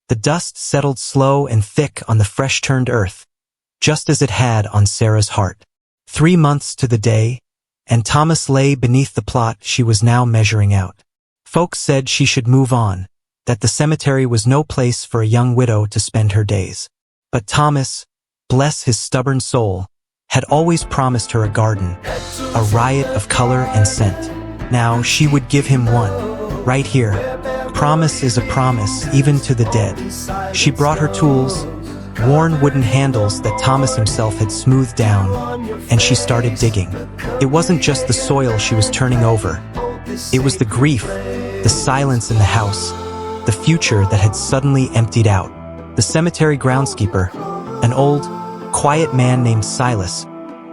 The dust settled slow and thick on the fresh-turned earth, just as it had on Sarah's heart. 3 months to the day, and Thomas lay beneath the plot she was now measuring out. Folks said she should move on, that the cemetery was no place for a young widow to spend her days. But Thomas, bless his stubborn soul, had always promised her a garden, a riot of color and scent. Now she would give him one, right here. Promise is a promise, even to the dead. She brought her tools, worn wooden handles that Thomas himself had smoothed down, and she started digging. It wasn't just the soil she was turning over. It was the grief, the silence in the house, the future that had suddenly emptied out. The cemetery groundskeeper, an old, quiet man named Silas,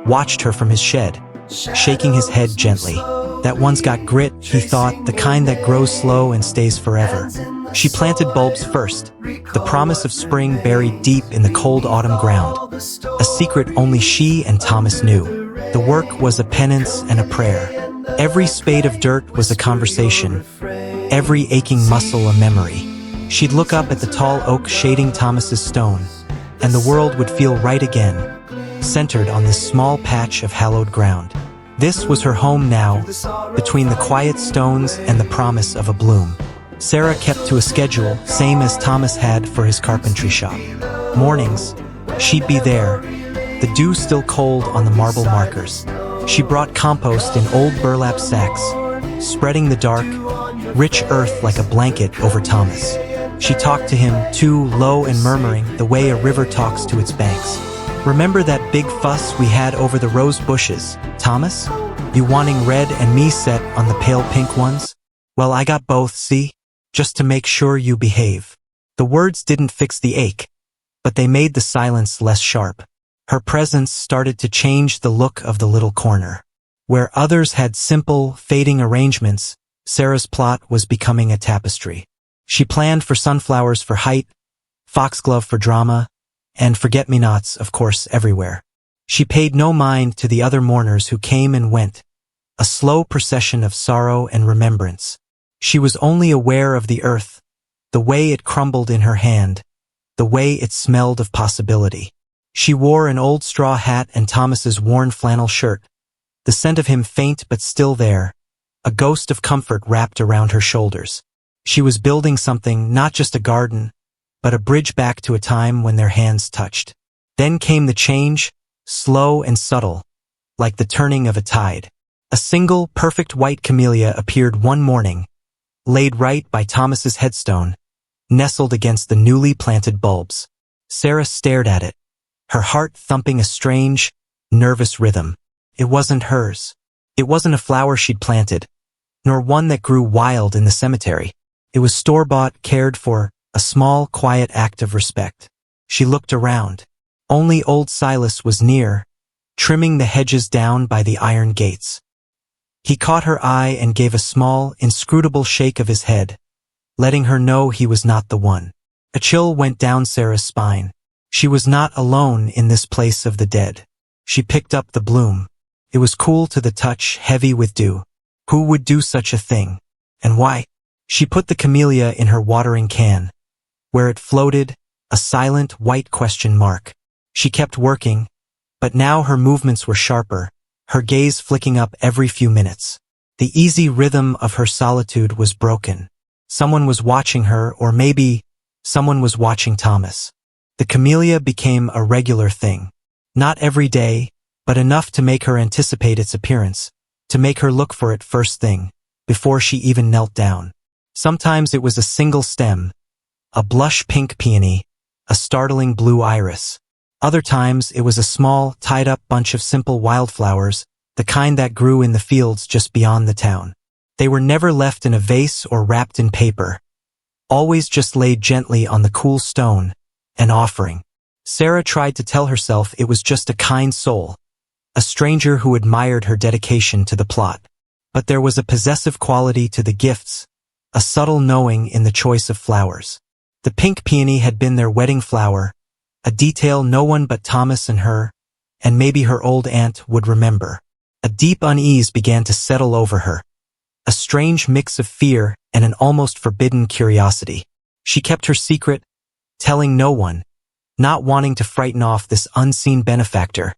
watched her from his shed, shaking his head gently. That one's got grit, he thought, the kind that grows slow and stays forever. She planted bulbs first, the promise of spring buried deep in the cold autumn ground, a secret only she and Thomas knew. The work was a penance and a prayer. Every spade of dirt was a conversation, every aching muscle a memory. She'd look up at the tall oak shading Thomas's stone, and the world would feel right again, centered on this small patch of hallowed ground. This was her home now, between the quiet stones and the promise of a bloom. Sarah kept to a schedule, same as Thomas had for his carpentry shop. Mornings, she'd be there, the dew still cold on the marble markers. She brought compost in old burlap sacks, spreading the dark, rich earth like a blanket over Thomas. She talked to him, too, low and murmuring, the way a river talks to its banks. Remember that big fuss we had over the rose bushes, Thomas? You wanting red and me set on the pale pink ones? Well, I got both, see? Just to make sure you behave. The words didn't fix the ache, but they made the silence less sharp. Her presence started to change the look of the little corner. Where others had simple, fading arrangements, Sarah's plot was becoming a tapestry. She planned for sunflowers for height, foxglove for drama, and forget-me-nots, of course, everywhere. She paid no mind to the other mourners who came and went, a slow procession of sorrow and remembrance. She was only aware of the earth, the way it crumbled in her hand, the way it smelled of possibility. She wore an old straw hat and Thomas's worn flannel shirt, the scent of him faint but still there, a ghost of comfort wrapped around her shoulders. She was building something, not just a garden, but a bridge back to a time when their hands touched. Then came the change, slow and subtle, like the turning of a tide. A single, perfect white camellia appeared one morning, laid right by Thomas's headstone, nestled against the newly planted bulbs. Sarah stared at it, her heart thumping a strange, nervous rhythm. It wasn't hers. It wasn't a flower she'd planted, nor one that grew wild in the cemetery. It was store-bought, cared for, a small, quiet act of respect. She looked around. Only old Silas was near, trimming the hedges down by the iron gates. He caught her eye and gave a small, inscrutable shake of his head, letting her know he was not the one. A chill went down Sarah's spine. She was not alone in this place of the dead. She picked up the bloom. It was cool to the touch, heavy with dew. Who would do such a thing? And why? She put the camellia in her watering can, where it floated, a silent white question mark. She kept working, but now her movements were sharper, her gaze flicking up every few minutes. The easy rhythm of her solitude was broken. Someone was watching her, or maybe someone was watching Thomas. The camellia became a regular thing. Not every day, but enough to make her anticipate its appearance, to make her look for it first thing, before she even knelt down. Sometimes it was a single stem, a blush pink peony, a startling blue iris. Other times it was a small, tied-up bunch of simple wildflowers, the kind that grew in the fields just beyond the town. They were never left in a vase or wrapped in paper, always just laid gently on the cool stone, an offering. Sarah tried to tell herself it was just a kind soul, a stranger who admired her dedication to the plot. But there was a possessive quality to the gifts, a subtle knowing in the choice of flowers. The pink peony had been their wedding flower, a detail no one but Thomas and her, and maybe her old aunt, would remember. A deep unease began to settle over her, a strange mix of fear and an almost forbidden curiosity. She kept her secret, telling no one, not wanting to frighten off this unseen benefactor,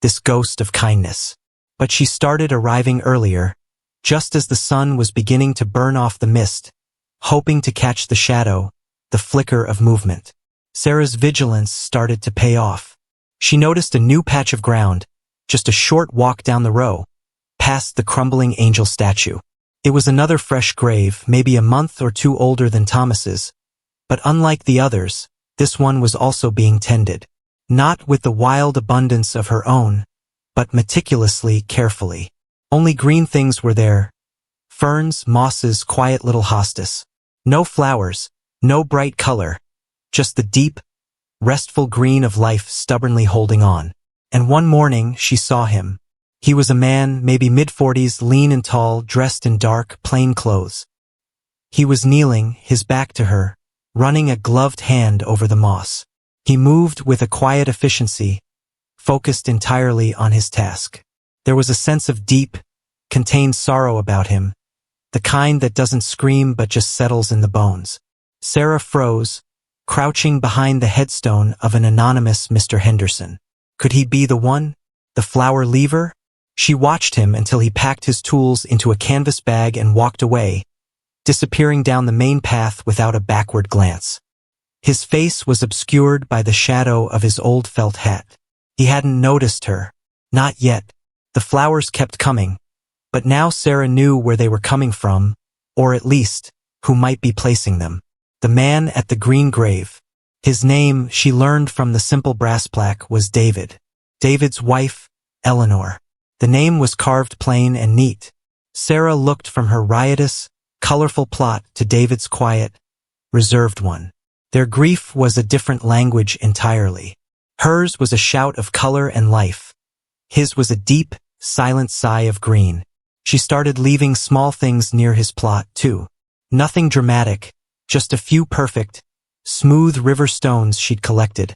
this ghost of kindness. But she started arriving earlier, just as the sun was beginning to burn off the mist, hoping to catch the shadow, the flicker of movement. Sarah's vigilance started to pay off. She noticed a new patch of ground, just a short walk down the row, past the crumbling angel statue. It was another fresh grave, maybe a month or two older than Thomas's, but unlike the others, this one was also being tended. Not with the wild abundance of her own, but meticulously, carefully. Only green things were there. Ferns, mosses, quiet little hostas. No flowers, no bright color, just the deep, restful green of life stubbornly holding on. And one morning she saw him. He was a man, maybe mid-40s, lean and tall, dressed in dark, plain clothes. He was kneeling, his back to her, running a gloved hand over the moss. He moved with a quiet efficiency, focused entirely on his task. There was a sense of deep, contained sorrow about him, the kind that doesn't scream but just settles in the bones. Sarah froze, crouching behind the headstone of an anonymous Mr. Henderson. Could he be the one? The flower lever? She watched him until he packed his tools into a canvas bag and walked away, disappearing down the main path without a backward glance. His face was obscured by the shadow of his old felt hat. He hadn't noticed her. Not yet. The flowers kept coming, but now Sarah knew where they were coming from, or at least, who might be placing them. The man at the green grave. His name, she learned from the simple brass plaque, was David. David's wife, Eleanor. The name was carved plain and neat. Sarah looked from her riotous, colorful plot to David's quiet, reserved one. Their grief was a different language entirely. Hers was a shout of color and life. His was a deep, silent sigh of green. She started leaving small things near his plot, too. Nothing dramatic, just a few perfect, smooth river stones she'd collected,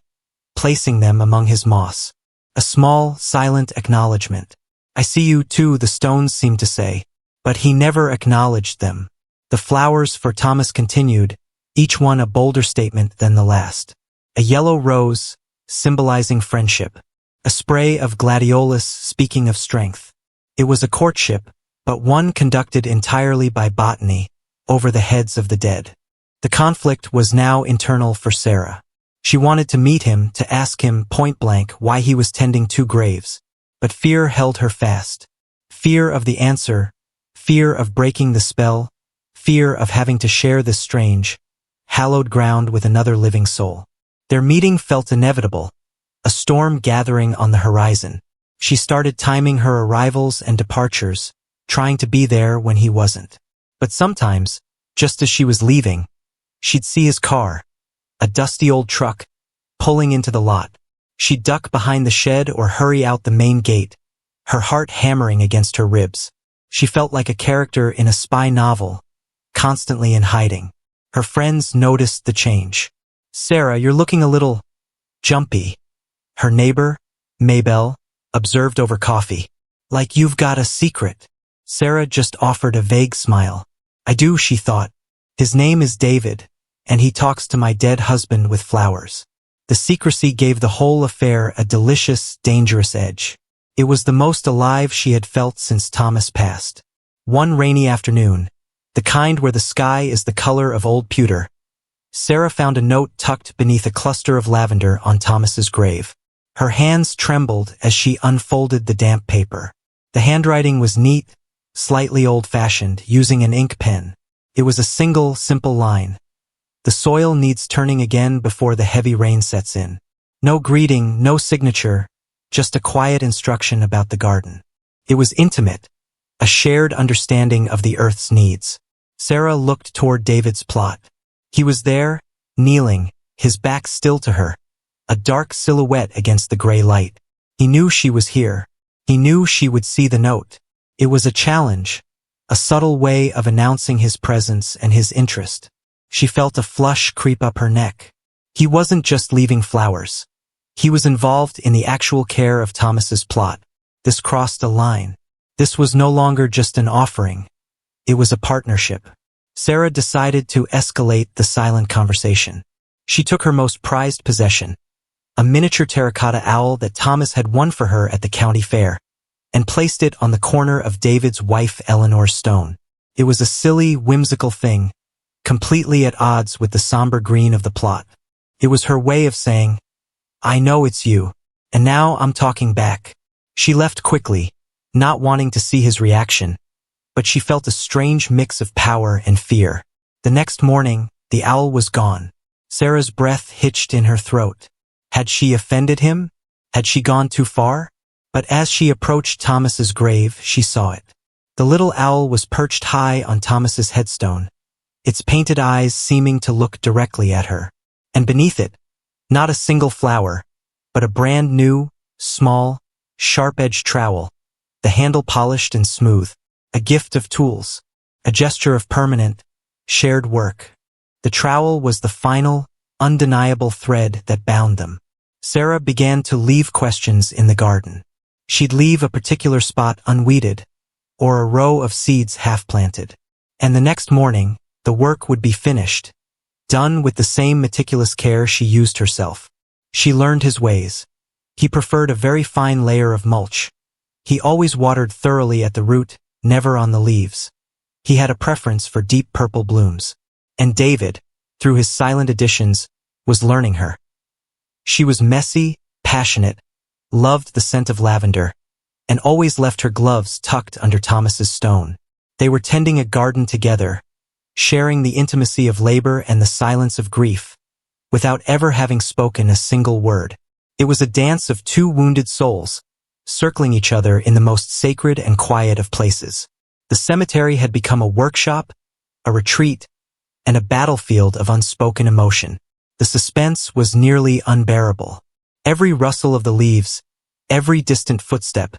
placing them among his moss. A small, silent acknowledgement. I see you too, the stones seemed to say, but he never acknowledged them. The flowers for Thomas continued, each one a bolder statement than the last. A yellow rose, symbolizing friendship. A spray of gladiolus, speaking of strength. It was a courtship, but one conducted entirely by botany, over the heads of the dead. The conflict was now internal for Sarah. She wanted to meet him, to ask him point-blank why he was tending two graves, but fear held her fast. Fear of the answer, fear of breaking the spell, fear of having to share this strange, hallowed ground with another living soul. Their meeting felt inevitable, a storm gathering on the horizon. She started timing her arrivals and departures, trying to be there when he wasn't. But sometimes, just as she was leaving, she'd see his car, a dusty old truck, pulling into the lot. She'd duck behind the shed or hurry out the main gate, her heart hammering against her ribs. She felt like a character in a spy novel, constantly in hiding. Her friends noticed the change. "Sarah, you're looking a little jumpy," her neighbor, Maybelle, observed over coffee. "Like you've got a secret." Sarah just offered a vague smile. "I do," she thought. "His name is David, and he talks to my dead husband with flowers." The secrecy gave the whole affair a delicious, dangerous edge. It was the most alive she had felt since Thomas passed. One rainy afternoon, the kind where the sky is the color of old pewter, Sarah found a note tucked beneath a cluster of lavender on Thomas's grave. Her hands trembled as she unfolded the damp paper. The handwriting was neat, slightly old-fashioned, using an ink pen. It was a single, simple line. "The soil needs turning again before the heavy rain sets in." No greeting, no signature, just a quiet instruction about the garden. It was intimate, a shared understanding of the earth's needs. Sarah looked toward David's plot. He was there, kneeling, his back still to her, a dark silhouette against the gray light. He knew she was here. He knew she would see the note. It was a challenge, a subtle way of announcing his presence and his interest. She felt a flush creep up her neck. He wasn't just leaving flowers. He was involved in the actual care of Thomas's plot. This crossed a line. This was no longer just an offering. It was a partnership. Sarah decided to escalate the silent conversation. She took her most prized possession, a miniature terracotta owl that Thomas had won for her at the county fair, and placed it on the corner of David's wife Eleanor's stone. It was a silly, whimsical thing, completely at odds with the somber green of the plot. It was her way of saying, "I know it's you, and now I'm talking back." She left quickly, not wanting to see his reaction, but she felt a strange mix of power and fear. The next morning, the owl was gone. Sarah's breath hitched in her throat. Had she offended him? Had she gone too far? But as she approached Thomas's grave, she saw it. The little owl was perched high on Thomas's headstone, its painted eyes seeming to look directly at her. And beneath it, not a single flower, but a brand new, small, sharp-edged trowel, the handle polished and smooth, a gift of tools, a gesture of permanent, shared work. The trowel was the final, undeniable thread that bound them. Sarah began to leave questions in the garden. She'd leave a particular spot unweeded, or a row of seeds half-planted. And the next morning, the work would be finished, done with the same meticulous care she used herself. She learned his ways. He preferred a very fine layer of mulch. He always watered thoroughly at the root, never on the leaves. He had a preference for deep purple blooms. And David, through his silent additions, was learning her. She was messy, passionate, loved the scent of lavender, and always left her gloves tucked under Thomas's stone. They were tending a garden together, sharing the intimacy of labor and the silence of grief, without ever having spoken a single word. It was a dance of two wounded souls, circling each other in the most sacred and quiet of places. The cemetery had become a workshop, a retreat, and a battlefield of unspoken emotion. The suspense was nearly unbearable. Every rustle of the leaves, every distant footstep,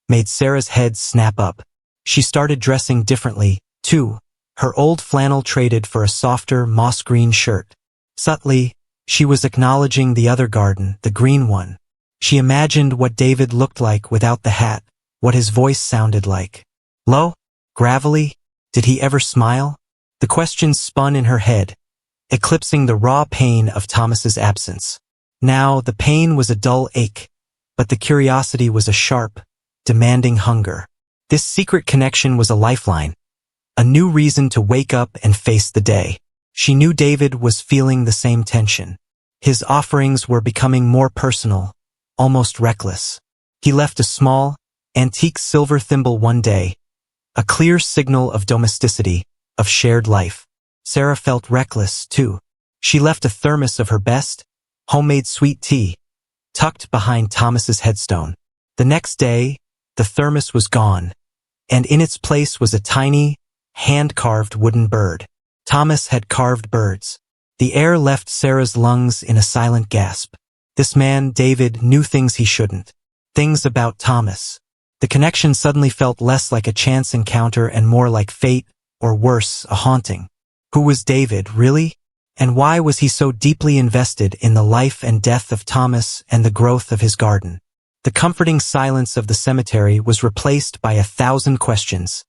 made Sarah's head snap up. She started dressing differently, too, her old flannel traded for a softer, moss-green shirt. Subtly, she was acknowledging the other garden, the green one. She imagined what David looked like without the hat, what his voice sounded like. Low? Gravelly? Did he ever smile? The questions spun in her head, eclipsing the raw pain of Thomas's absence. Now, the pain was a dull ache, but the curiosity was a sharp, demanding hunger. This secret connection was a lifeline, a new reason to wake up and face the day. She knew David was feeling the same tension. His offerings were becoming more personal, almost reckless. He left a small, antique silver thimble one day, a clear signal of domesticity, of shared life. Sarah felt reckless, too. She left a thermos of her best, homemade sweet tea, tucked behind Thomas's headstone. The next day, the thermos was gone, and in its place was a tiny, hand-carved wooden bird. Thomas had carved birds. The air left Sarah's lungs in a silent gasp. This man, David, knew things he shouldn't. Things about Thomas. The connection suddenly felt less like a chance encounter and more like fate, or worse, a haunting. Who was David, really? And why was he so deeply invested in the life and death of Thomas and the growth of his garden? The comforting silence of the cemetery was replaced by 1,000 questions,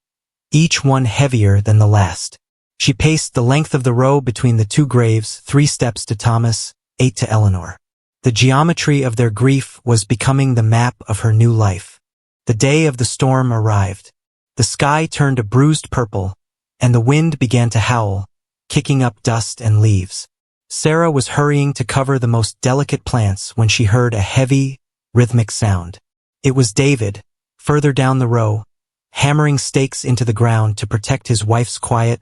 each one heavier than the last. She paced the length of the row between the two graves, 3 steps to Thomas, 8 to Eleanor. The geometry of their grief was becoming the map of her new life. The day of the storm arrived. The sky turned a bruised purple, and the wind began to howl, kicking up dust and leaves. Sarah was hurrying to cover the most delicate plants when she heard a heavy, rhythmic sound. It was David, further down the row, hammering stakes into the ground to protect his wife's quiet,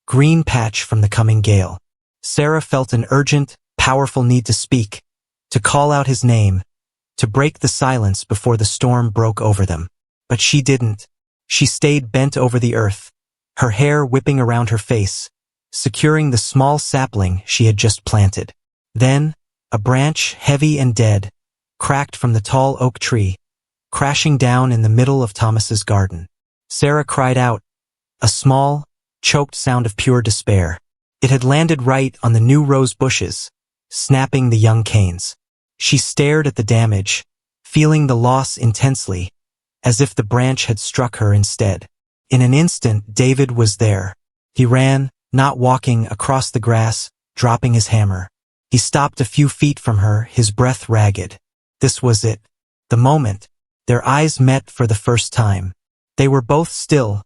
green patch from the coming gale. Sarah felt an urgent, powerful need to speak, to call out his name, to break the silence before the storm broke over them. But she didn't. She stayed bent over the earth, her hair whipping around her face, securing the small sapling she had just planted. Then, a branch, heavy and dead, cracked from the tall oak tree, crashing down in the middle of Thomas's garden. Sarah cried out, a small, choked sound of pure despair. It had landed right on the new rose bushes, snapping the young canes. She stared at the damage, feeling the loss intensely, as if the branch had struck her instead. In an instant, David was there. He ran, not walking, across the grass, dropping his hammer. He stopped a few feet from her, his breath ragged. This was it. The moment. Their eyes met for the first time. They were both still,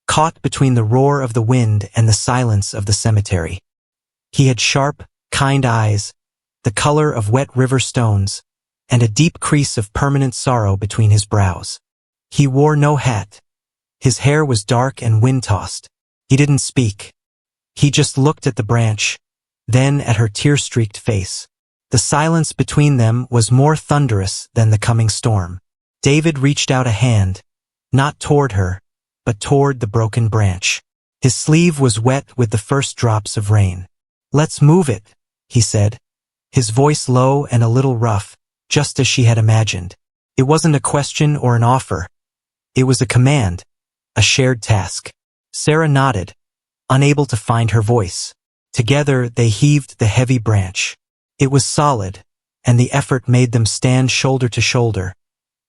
caught between the roar of the wind and the silence of the cemetery. He had sharp, kind eyes, the color of wet river stones, and a deep crease of permanent sorrow between his brows. He wore no hat. His hair was dark and wind-tossed. He didn't speak. He just looked at the branch, then at her tear-streaked face. The silence between them was more thunderous than the coming storm. David reached out a hand, not toward her, but toward the broken branch. His sleeve was wet with the first drops of rain. "Let's move it," he said, his voice low and a little rough, just as she had imagined. It wasn't a question or an offer. It was a command, a shared task. Sarah nodded, unable to find her voice. Together they heaved the heavy branch. It was solid, and the effort made them stand shoulder to shoulder,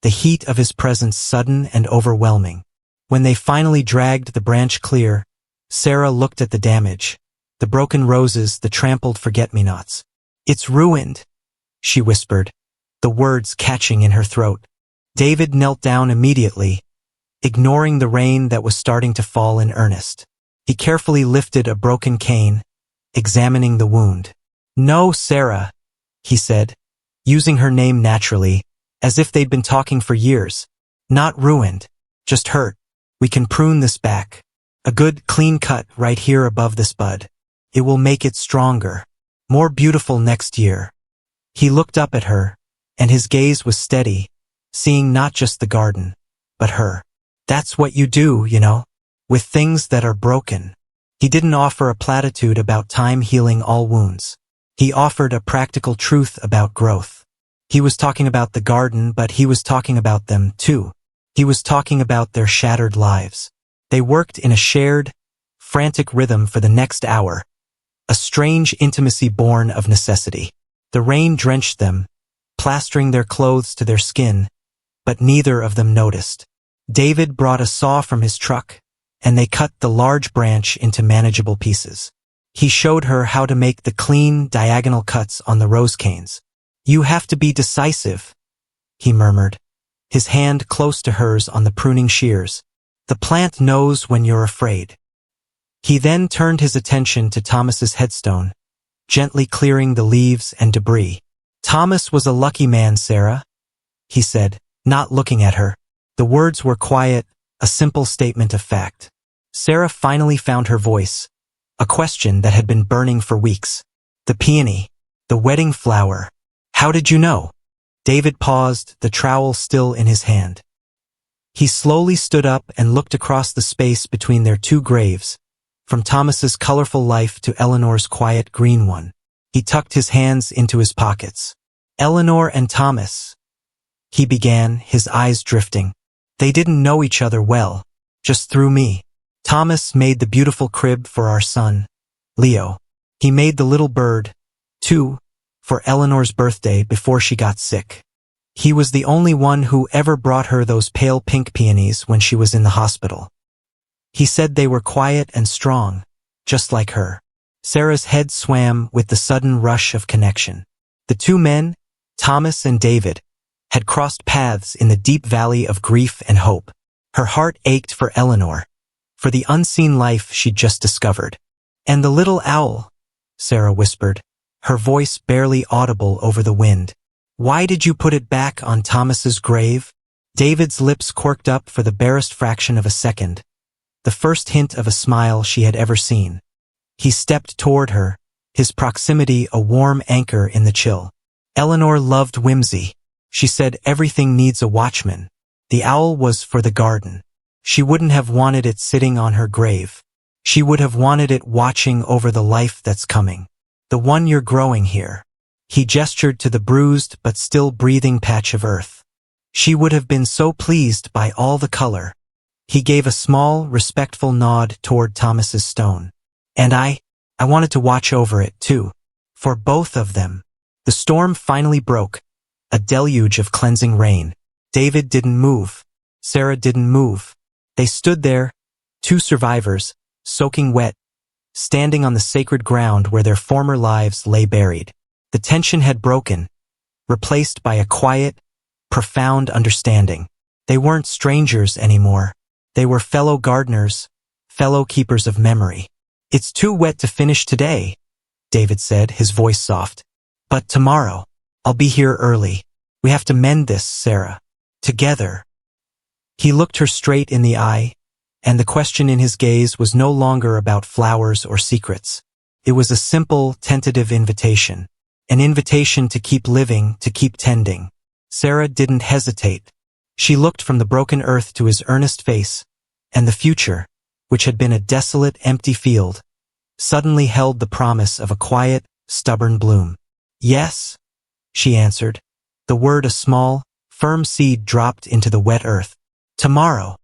the heat of his presence sudden and overwhelming. When they finally dragged the branch clear, Sarah looked at the damage, the broken roses, the trampled forget-me-nots. "It's ruined," she whispered, the words catching in her throat. David knelt down immediately, ignoring the rain that was starting to fall in earnest. He carefully lifted a broken cane, examining the wound. "No, Sarah," he said, using her name naturally, as if they'd been talking for years. "Not ruined, just hurt. We can prune this back. A good, clean cut right here above this bud. It will make it stronger, more beautiful next year." He looked up at her, and his gaze was steady, seeing not just the garden, but her. "That's what you do, you know, with things that are broken." He didn't offer a platitude about time healing all wounds. He offered a practical truth about growth. He was talking about the garden, but he was talking about them, too. He was talking about their shattered lives. They worked in a shared, frantic rhythm for the next hour, a strange intimacy born of necessity. The rain drenched them, plastering their clothes to their skin, but neither of them noticed. David brought a saw from his truck, and they cut the large branch into manageable pieces. He showed her how to make the clean, diagonal cuts on the rose canes. "You have to be decisive," he murmured, his hand close to hers on the pruning shears. "The plant knows when you're afraid." He then turned his attention to Thomas's headstone, gently clearing the leaves and debris. "Thomas was a lucky man, Sarah," he said, not looking at her. The words were quiet, a simple statement of fact. Sarah finally found her voice, a question that had been burning for weeks. "The peony, the wedding flower. How did you know?" David paused, the trowel still in his hand. He slowly stood up and looked across the space between their two graves, from Thomas's colorful life to Eleanor's quiet green one. He tucked his hands into his pockets. "Eleanor and Thomas," he began, his eyes drifting. "They didn't know each other well, just through me. Thomas made the beautiful crib for our son, Leo. He made the little bird, too, for Eleanor's birthday before she got sick. He was the only one who ever brought her those pale pink peonies when she was in the hospital. He said they were quiet and strong, just like her." Sarah's head swam with the sudden rush of connection. The two men, Thomas and David, had crossed paths in the deep valley of grief and hope. Her heart ached for Eleanor, for the unseen life she'd just discovered. "And the little owl," Sarah whispered, her voice barely audible over the wind. "Why did you put it back on Thomas's grave?" David's lips quirked up for the barest fraction of a second, the first hint of a smile she had ever seen. He stepped toward her, his proximity a warm anchor in the chill. "Eleanor loved whimsy. She said everything needs a watchman. The owl was for the garden. She wouldn't have wanted it sitting on her grave. She would have wanted it watching over the life that's coming. The one you're growing here." He gestured to the bruised but still breathing patch of earth. "She would have been so pleased by all the color." He gave a small, respectful nod toward Thomas's stone. "And I wanted to watch over it, too. For both of them." The storm finally broke, a deluge of cleansing rain. David didn't move. Sarah didn't move. They stood there, two survivors, soaking wet, standing on the sacred ground where their former lives lay buried. The tension had broken, replaced by a quiet, profound understanding. They weren't strangers anymore. They were fellow gardeners, fellow keepers of memory. "It's too wet to finish today," David said, his voice soft. "But tomorrow, I'll be here early. We have to mend this, Sarah. Together." He looked her straight in the eye, and the question in his gaze was no longer about flowers or secrets. It was a simple, tentative invitation. An invitation to keep living, to keep tending. Sarah didn't hesitate. She looked from the broken earth to his earnest face, and the future, which had been a desolate, empty field, suddenly held the promise of a quiet, stubborn bloom. "Yes," she answered, the word a small, firm seed dropped into the wet earth. "Tomorrow."